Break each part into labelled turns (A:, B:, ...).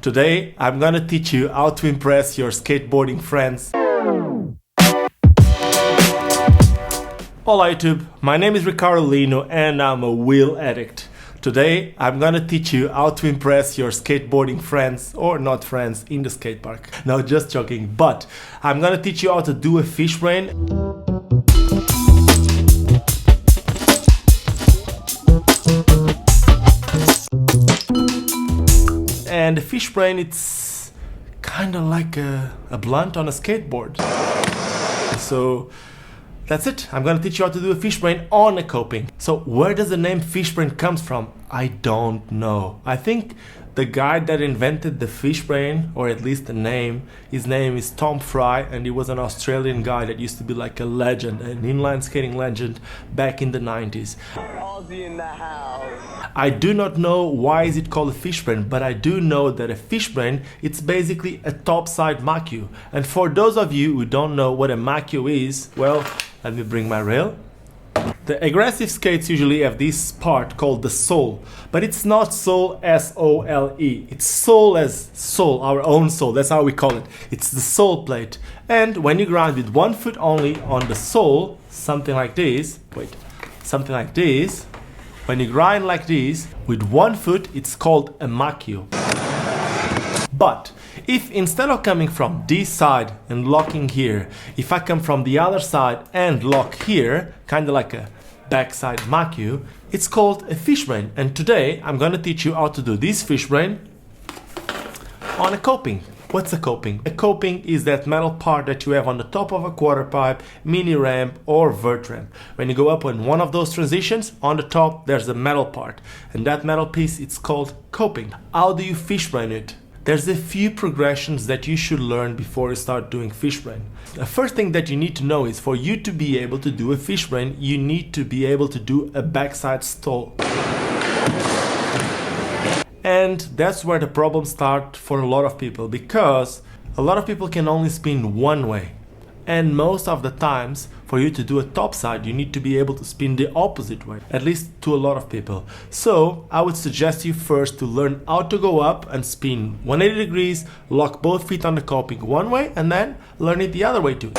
A: Today, I'm gonna teach you how to impress your skateboarding friends. Hola YouTube, my name is Ricardo Lino and I'm a wheel addict. Today, I'm gonna teach you how to impress your skateboarding friends or not friends in the skate park. No, just joking, but I'm gonna teach you how to do a Fishbrain. And the Fishbrain, it's kind of like a blunt on a skateboard. So that's it. I'm gonna teach you how to do a Fishbrain on a coping. So where does the name Fishbrain comes from? I don't know. I think the guy that invented the Fishbrain, or at least the name, his name is Tom Fry, and he was an Australian guy that used to be like a legend, an inline skating legend back in the 90s. Aussie in the house. I do not know why is it called a Fishbrain, but I do know that a Fishbrain, it's basically a topside Makio. And for those of you who don't know what a Makio is, well, let me bring my rail. The aggressive skates usually have this part called the sole, but it's not sole S-O-L-E. It's sole as soul, our own soul. That's how we call it. It's the sole plate. And when you grind with one foot only on the sole, something like this, something like this, when you grind like this with one foot, it's called a Makio. But if instead of coming from this side and locking here, if I come from the other side and lock here, kind of like a backside Makio, it's called a Fishbrain. And today I'm going to teach you how to do this Fishbrain on a coping. What's a coping? A coping is that metal part that you have on the top of a quarterpipe, mini ramp or vert ramp. When you go up on one of those transitions, on the top there's a metal part, and that metal piece, it's called coping. How do you Fishbrain it? There's a few progressions that you should learn before you start doing Fishbrain. The first thing that you need to know is for you to be able to do a Fishbrain, you need to be able to do a backside stall. And that's where the problems start for a lot of people, because a lot of people can only spin one way. And most of the times, for you to do a topside, you need to be able to spin the opposite way, at least to a lot of people. So I would suggest you first to learn how to go up and spin 180 degrees, lock both feet on the coping one way, and then learn it the other way too.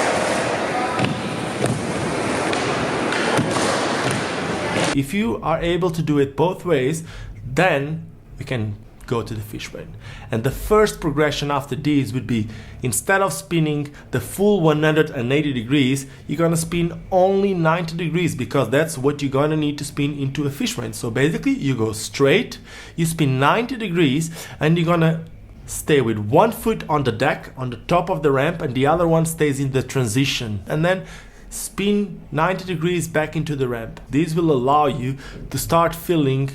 A: If you are able to do it both ways, then we can go to the Fishbrain. And the first progression after these would be, instead of spinning the full 180 degrees, you're gonna spin only 90 degrees, because that's what you're gonna need to spin into a Fishbrain. So basically you go straight, you spin 90 degrees, and you're gonna stay with one foot on the deck, on the top of the ramp, and the other one stays in the transition. And then spin 90 degrees back into the ramp. This will allow you to start feeling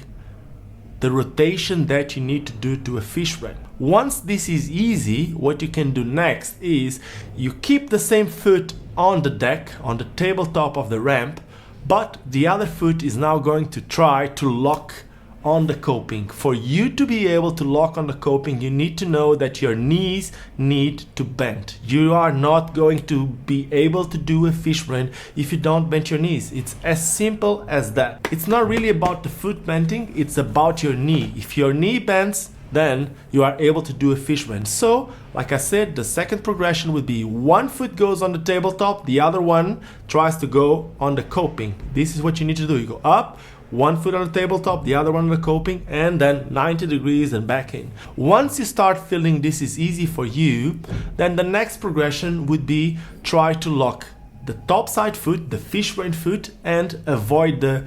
A: the rotation that you need to do to a Fishbrain. Once this is easy, what you can do next is you keep the same foot on the deck, on the tabletop of the ramp, but the other foot is now going to try to lock on the coping. For you to be able to lock on the coping, you need to know that your knees need to bend. You are not going to be able to do a Fishbrain if you don't bend your knees. It's as simple as that. It's not really about the foot bending, it's about your knee. If your knee bends, then you are able to do a Fishbrain. So, like I said, the second progression would be one foot goes on the tabletop, the other one tries to go on the coping. This is what you need to do. You go up, one foot on the tabletop, the other one on the coping, and then 90 degrees and back in. Once you start feeling this is easy for you, then the next progression would be try to lock the topside foot, the Fishbrain foot, and avoid the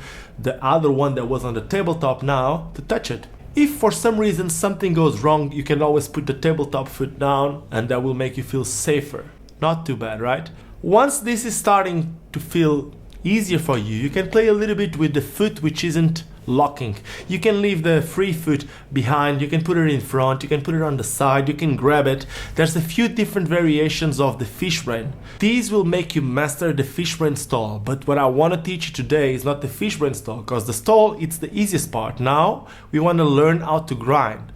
A: other one that was on the tabletop now to touch it. If for some reason something goes wrong, you can always put the tabletop foot down, and that will make you feel safer. Not too bad, right? Once this is starting to feel easier for you, you can play a little bit with the foot which isn't locking. You can leave the free foot behind, you can put it in front, you can put it on the side, you can grab it. There's a few different variations of the Fishbrain. These will make you master the Fishbrain stall, but what I want to teach you today is not the Fishbrain stall, because the stall, it's the easiest part. Now we want to learn how to grind.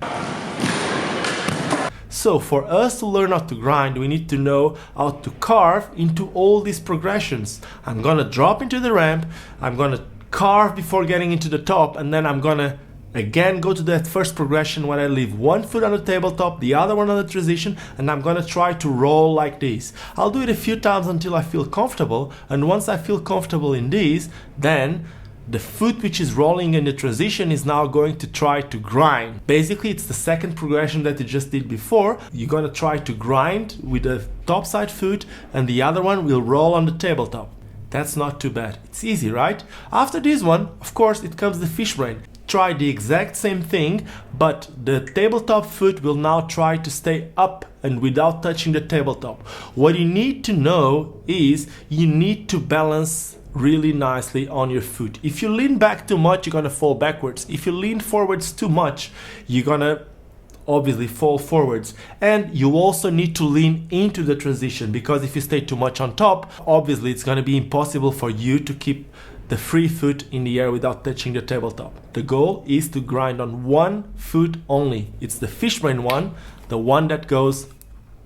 A: So for us to learn how to grind, we need to know how to carve into all these progressions. I'm gonna drop into the ramp, I'm gonna carve before getting into the top, and then I'm gonna Again, go to that first progression when I leave one foot on the tabletop, the other one on the transition, and I'm gonna try to roll like this. I'll do it a few times until I feel comfortable, and once I feel comfortable in this, then the foot which is rolling in the transition is now going to try to grind. Basically, it's the second progression that you just did before. You're gonna try to grind with the topside foot, and the other one will roll on the tabletop. That's not too bad. It's easy, right? After this one, of course, it comes the Fishbrain. Try the exact same thing, but the tabletop foot will now try to stay up and without touching the tabletop. What you need to know is you need to balance really nicely on your foot. If you lean back too much, you're gonna fall backwards. If you lean forwards too much, you're gonna obviously fall forwards. And you also need to lean into the transition, because if you stay too much on top, obviously it's gonna be impossible for you to keep the free foot in the air without touching the tabletop. The goal is to grind on one foot only. It's the Fishbrain one, the one that goes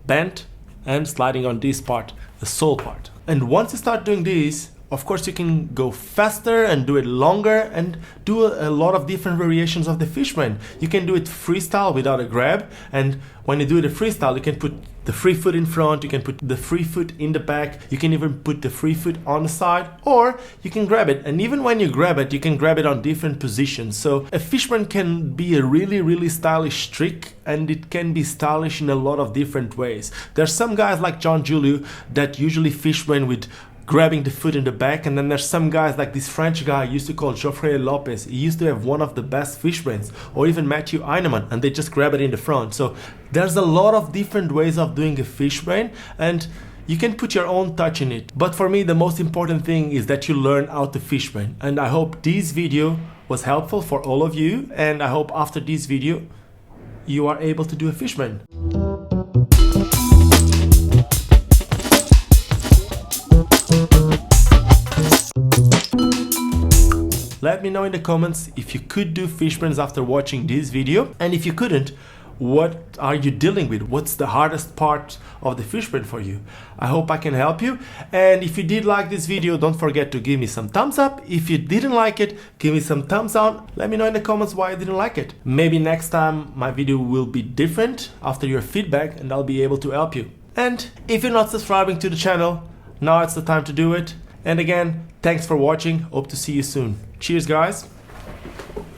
A: bent and sliding on this part, the sole part. And once you start doing this, of course you can go faster and do it longer and do a lot of different variations of the Fishbrain. You can do it freestyle without a grab, and when you do the freestyle, you can put the free foot in front, you can put the free foot in the back, you can even put the free foot on the side, or you can grab it. And even when you grab it, you can grab it on different positions. So a Fishbrain can be a really stylish trick, and it can be stylish in a lot of different ways. There's some guys like John Julio that usually Fishbrain with grabbing the foot in the back, and then there's some guys like this French guy I used to call Geoffrey Lopez. He used to have one of the best Fishbrains, or even Matthew Heinemann, and they just grab it in the front. So there's a lot of different ways of doing a Fishbrain, and you can put your own touch in it. But for me, the most important thing is that you learn how to Fishbrain, and I hope this video was helpful for all of you, and I hope after this video you are able to do a Fishbrain. Let me know in the comments if you could do Fishbrains after watching this video, and if you couldn't, what are you dealing with? What's the hardest part of the Fishbrain for you? I hope I can help you, and if you did like this video, don't forget to give me some thumbs up. If you didn't like it, give me some thumbs down. Let me know in the comments why you didn't like it. Maybe next time my video will be different after your feedback, and I'll be able to help you. And if you're not subscribing to the channel, now it's the time to do it. And again, thanks for watching. Hope to see you soon. Cheers, guys.